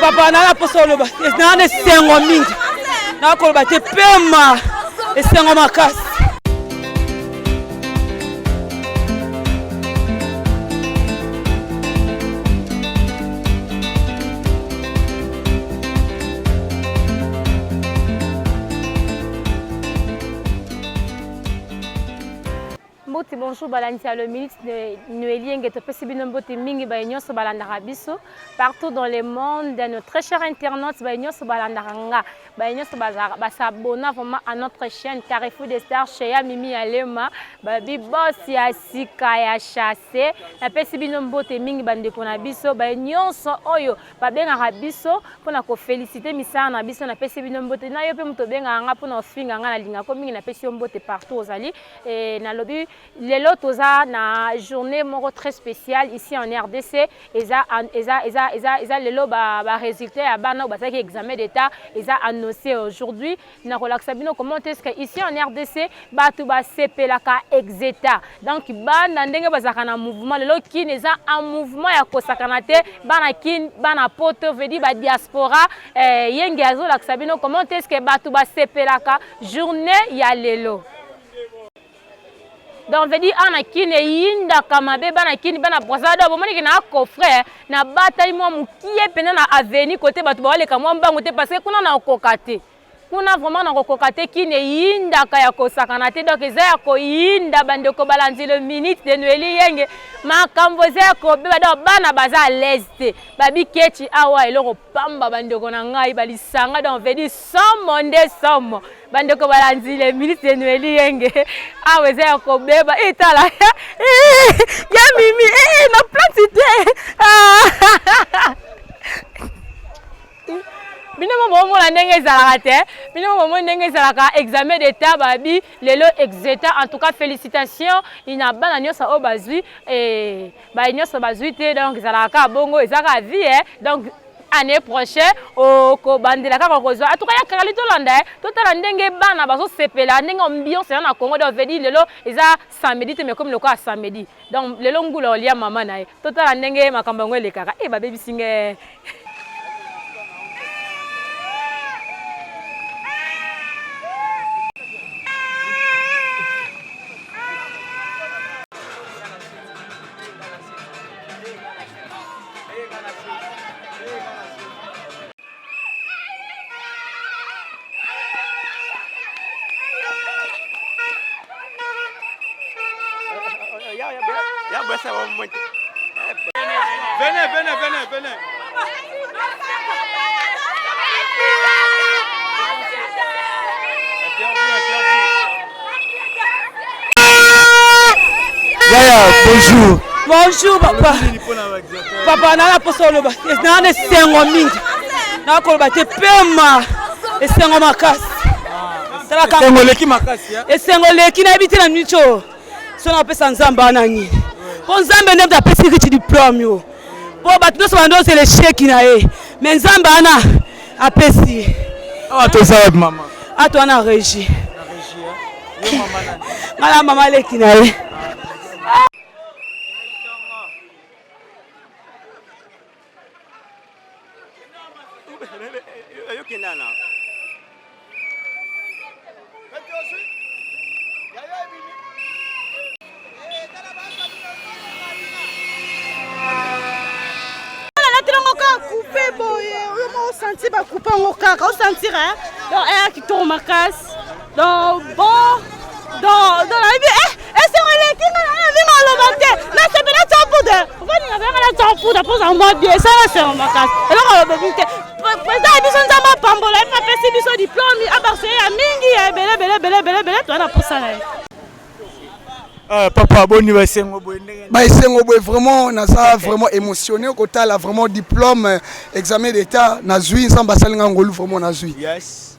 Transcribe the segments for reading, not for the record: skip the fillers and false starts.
Papa na poso loba na sengo mingi na koloba te pema esengo makasi. Bonjour, Balantia, le ministre de Noélieng et Pesibinobote Mingi Baignos Balandarabiso. Partout dans le monde, nos très chers internautes, Baignos Balandaranga, Baignos Basabona vraiment à notre chaîne Carrefour des Stars, chez Mimi Alema, Babi Boss Yasika ya chassé, la Pesibinobote Mingi Bandekonabiso, Baignos Oyo, Babengarabiso, pour nous féliciter, Missa Nabiso, la Pesibinobote, Nayope Mutobenga, pour nous finir, la Linga, comme il a Pesibinobote partout aux alliés, et dans le lobby. Les lots na journée très spéciale ici en RDC. Les lots résultat à bana ou examen d'état. Ils ont annoncé aujourd'hui. Na relaxabino comment est-ce que ici en RDC batu ba CP la ka exeta. Donc bana ndenge bazaka na mouvement le lot qui n'est en mouvement ya kosakanate bana kin bana poto veut dire ba diaspora yenge azo laxabino comment est-ce que batu ba CP la ka journée ya lelo. Donc, on veut dire que yinda kamabe bana kini bana brasado bomoni na coffre na bataille moi mukie pena na avenue côté batu ba le kamwa mbango te parce que kuna na kokate. Kuna vraiment na kokate kine yinda kaya kosakana te donc eza ko yinda bandeko balanzi le ministre de Noélieng makambo za ko beba bana baza l'est babi kechi awa eloko pamba bandeko na ngai balisanga donc on veut dire somme bandeko balanzi le ministre de Noélieng awa za ko beba etala ya mimi na platité Binomo la ndenge ezalaka binomo ndenge ezalaka examen d'état babi lelo exeta en tout cas félicitations ina bana nyosa o bazui et ba nyosa bazui te donc ezalaka bongo ezaka vie donc année prochaine au ko bandela ka kozo en tout cas ya kakali to landa to tala ndenge bana bazo sepela ndenge ambiance na Congo donc veut dire lelo eza samedi te mais comme le quoi samedi donc lelo ngula olia mama na to tala ndenge makambo ngwe lekaka ba baby singe Venez. Bonjour. Bonjour papa. Papa na poso loba na sengo mingi. Na koloba te pema esengo makasi. Sengo leki makasi ya. Esengo leki na ebite na micho. So na pesa nzamba na nyi. Po nzambe ndem ta pesi ki diplôme yo. Po batu so bando c'est le chèque na e. Mais nzamba ana apesi. Awa to sa mama. Ato na régie. Na régie ya. Yo mama nani? Ngala mama leki na e. Sentir donc qui tourne ma casse donc bon dans la vie c'est vrai qui na le matin na c'est bien ça pour de venir avec la temps pour de en mode bien ça c'est ma casse alors le bébé président biso nzamba pambola pas pesi biso diplôme à Barcelone à mingi bele toi na pour ça papa boni basengo boy vraiment na ça vraiment émotionné au côté là vraiment diplôme examen d'état na zui nzamba salinga ngolu vraiment na zui yes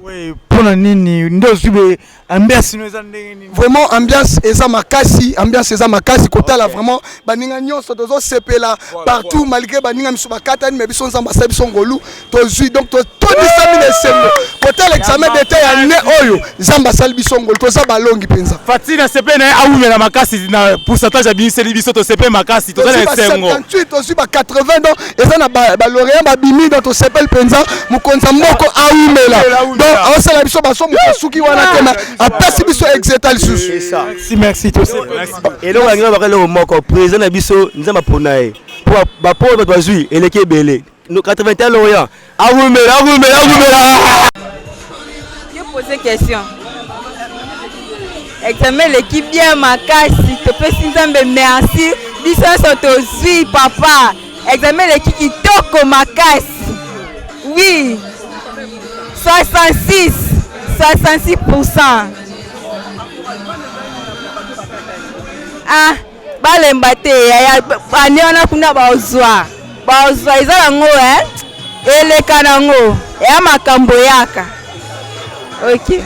Oui, pour nini ndio zube ambiance noza ndenge nini. Vraiment ambiance eza makasi, ambiance eza makasi kotala vraiment baninga nyonso tozo sepela partout malgré baninga misu bakata ni biso nzamba sa biso ngolu tozui donc to disamine sembo. Kotala examen d'état ya ne oyo nzamba sali biso ngolu toza balongi penza. Fatina sepe na awume na makasi na pourcentage ya biniseli biso to sepe makasi toza na sembo. 78 tozui ba 80 donc eza na ba lauréat ba bimi donc to sepel penza mukonza moko awumela. Donc on sala biso baso musuki wana tena apesi biso exetal susu. Merci to sepe. Et donc on va le moko président na biso nzamba ponae. Pour ba pauvre bazui eleke belé. Nous 81 lauréats. Awumela. Je pose une question. Examen l'équipe bien makasi, te pesi nzambe merci. Biso sotozui papa. Examen l'équipe kitoko makasi. Oui. 66%. Ah, balemba te ya bane wana kuna baozwa eza yango eleka nango ya makambo yaka. OK.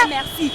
Merci.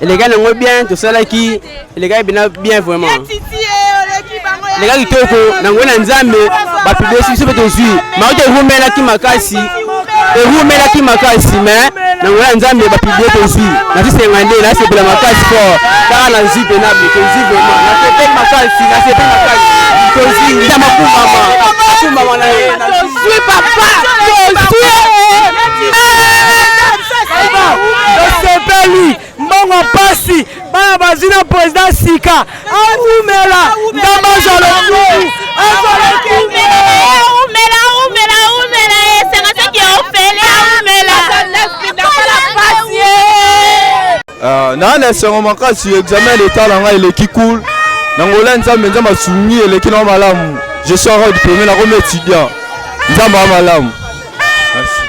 Les gars n'ont bien tout ça là qui les gars bien vraiment. Les gars qui te ko nangona nzambe ba publier sur beto zui. Ma oje rumela ki makasi. Et rumela ki makasi mais nangona nzambe ba publier to zui. Na tise ngande na se bela makasi fort. Car na zui benable que zui vraiment. Na se pe makasi, na se pe makasi. To zui ndama kumama na zui papa. Sepeli mbongo pasi bana bazina président sika awumela ndamaza lokulu na lesengo makasi examen d'état langa eleki cool nangola nzambe nzambe asumi eleki na malamu je suis en diplômé na comme étudiant nzambe wa malamu. Merci.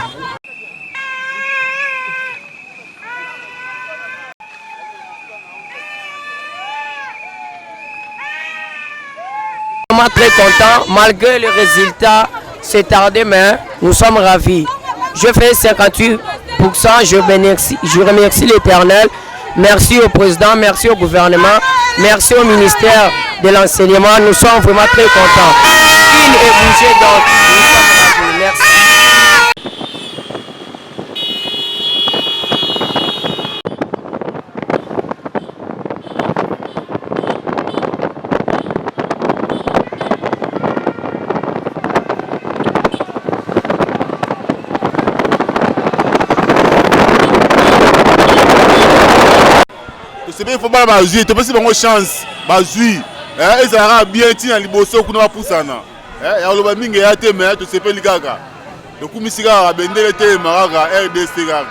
vraiment très contents, malgré le résultat, c'est tardé, mais nous sommes ravis. Je fais 58%, je remercie l'Éternel. Merci au président, merci au gouvernement, merci au ministère de l'enseignement. Nous sommes vraiment très contents. Il est bougé, donc nous sommes ravis. Merci. Il faut pas bazui, tu peux si bonne chance, bazui. Et ça ira bien tina liboso kuna pusana. Ya loba mingi ya te mais tu sais pas ligaka. Donc kumisika bendele te maraga RDC ga.